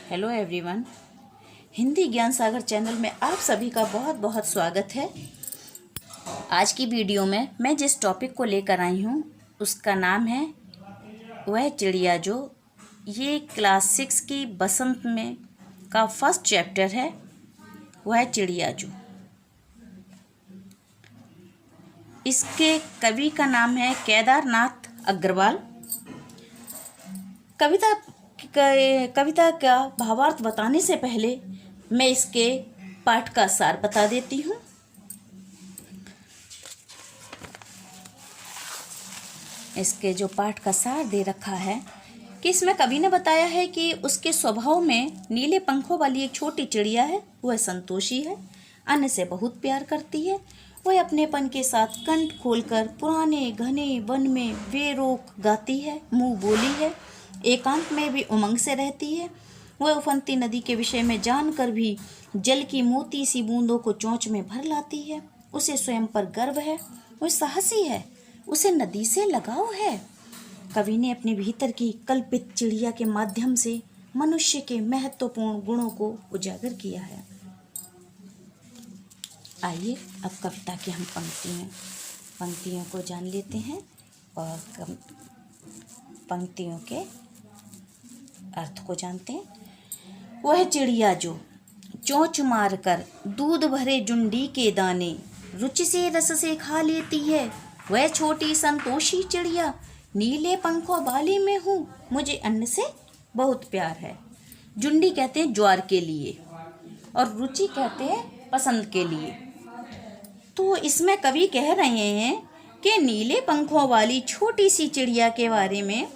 Hello everyone. Hindi ज्ञान सागर channel में आप सभी का बहुत बहुत स्वागत है। आज की वीडियो में मैं जिस टॉपिक को लेकर आई हूँ उसका नाम है वह चिड़िया जो। ये क्लास 6 की बसंत में का फर्स्ट चैप्टर है, वह चिड़िया जो। इसके कवि का नाम है केदारनाथ अग्रवाल। कविता का भावार्थ बताने से पहले मैं इसके पाठ का सार बता देती हूँ। इसके जो पाठ का सार दे रखा है कि इसमें कवि ने बताया है कि उसके स्वभाव में नीले पंखों वाली एक छोटी चिड़िया है। वह संतोषी है, अन्य से बहुत प्यार करती है। वह अपनेपन के साथ कंठ खोलकर पुराने घने वन में बेरोक गाती है, मुँह बोली है, एकांत में भी उमंग से रहती है। वह उफनती नदी के विषय में जानकर भी जल की मोती सी बूंदों को चोंच में भर लाती है। उसे स्वयं पर गर्व है, वह साहसी है, उसे नदी से लगाव है। कवि ने अपने भीतर की कल्पित चिड़िया के माध्यम से मनुष्य के महत्वपूर्ण गुणों को उजागर किया है। आइए अब कविता की हम पंक्तियों को जान लेते हैं और पंक्तियों के अर्थ को जानते हैं। वह चिड़िया जो चोंच मारकर दूध भरे जुंडी के दाने रुचि से रस से खा लेती है। वह छोटी संतोषी चिड़िया नीले पंखों वाली में हूँ, मुझे अन्न से बहुत प्यार है। जुंडी कहते हैं ज्वार के लिए और रुचि कहते हैं पसंद के लिए। तो इसमें कवि कह रहे हैं कि नीले पंखों वाली छोटी सी चिड़िया के बारे में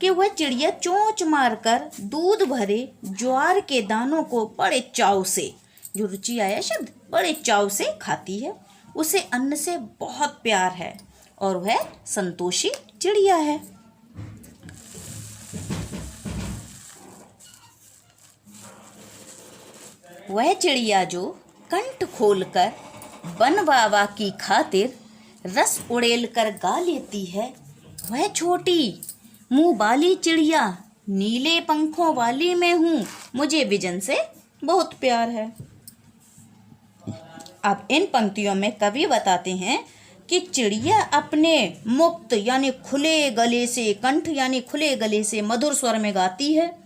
कि वह चिड़िया चोंच मारकर दूध भरे ज्वार के दानों को बड़े चाव से, जो रुचि आया शब्द, बड़े चाव से खाती है। उसे अन्न से बहुत प्यार है और वह संतोषी चिड़िया है। वह चिड़िया जो कंठ खोलकर वन बाबा की खातिर रस उड़ेल कर गा लेती है। वह छोटी मुँह वाली चिड़िया नीले पंखों वाली में हूँ, मुझे विजन से बहुत प्यार है। अब इन पंक्तियों में कवि बताते हैं कि चिड़िया अपने मुक्त यानी खुले गले से, कंठ यानी खुले गले से मधुर स्वर में गाती है।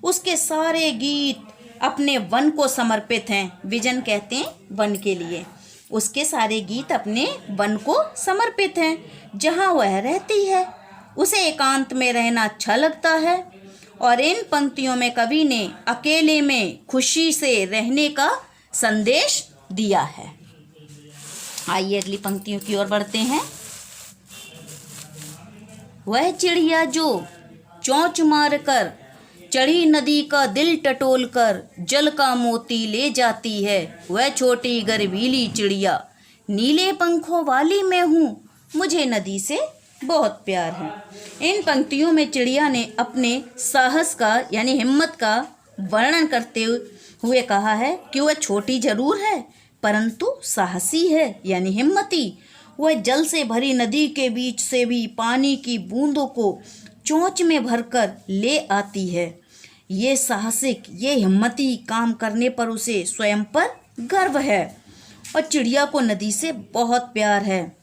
उसके सारे गीत अपने वन को समर्पित हैं। विजन कहते हैं वन के लिए। उसके सारे गीत अपने वन को समर्पित हैं, जहाँ वह रहती है। उसे एकांत में रहना अच्छा लगता है। और इन पंक्तियों में कवि ने अकेले में खुशी से रहने का संदेश दिया है। आइए अगली पंक्तियों की ओर बढ़ते हैं। वह चिड़िया जो चोंच मारकर चढ़ी नदी का दिल टटोल कर जल का मोती ले जाती है। वह छोटी गर्वीली चिड़िया नीले पंखों वाली में हूँ, मुझे नदी से बहुत प्यार है। इन पंक्तियों में चिड़िया ने अपने साहस का यानी हिम्मत का वर्णन करते हुए कहा है कि वह छोटी जरूर है परंतु साहसी है यानी हिम्मती। वह जल से भरी नदी के बीच से भी पानी की बूंदों को चोंच में भरकर ले आती है। ये साहसिक, ये हिम्मती काम करने पर उसे स्वयं पर गर्व है और चिड़िया को नदी से बहुत प्यार है।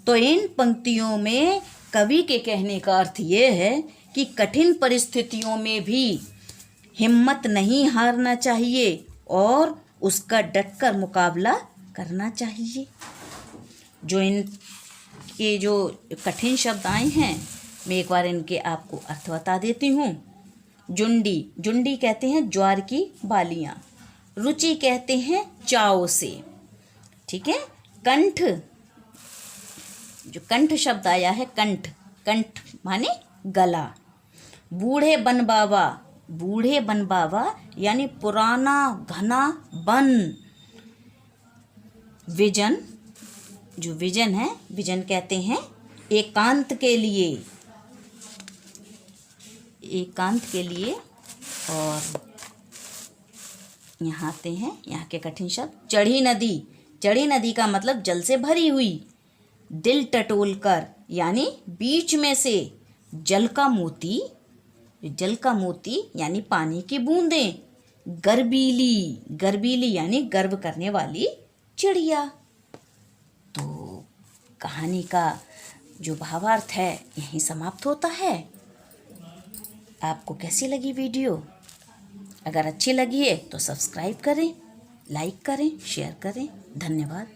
तो इन पंक्तियों में कवि के कहने का अर्थ ये है कि कठिन परिस्थितियों में भी हिम्मत नहीं हारना चाहिए और उसका डटकर मुकाबला करना चाहिए। जो इनके जो कठिन शब्द आए हैं, मैं एक बार इनके आपको अर्थ बता देती हूँ। जुंडी कहते हैं ज्वार की बालियाँ। रुचि कहते हैं चाव से, ठीक है। कंठ, जो कंठ शब्द आया है, कंठ माने गला। बूढ़े बन बाबा यानी पुराना घना बन। विजन, जो विजन है, विजन कहते हैं एकांत के लिए। और यहाँ आते हैं यहाँ के कठिन शब्द। चढ़ी नदी का मतलब जल से भरी हुई। दिल टटोल कर यानी बीच में से जल का मोती जल का मोती यानी पानी की बूंदें, गर्वीली, गर्वीली यानी गर्व करने वाली चिड़िया। तो कहानी का जो भावार्थ है यहीं समाप्त होता है। आपको कैसी लगी वीडियो? अगर अच्छी लगी है तो सब्सक्राइब करें, लाइक करें, शेयर करें। धन्यवाद।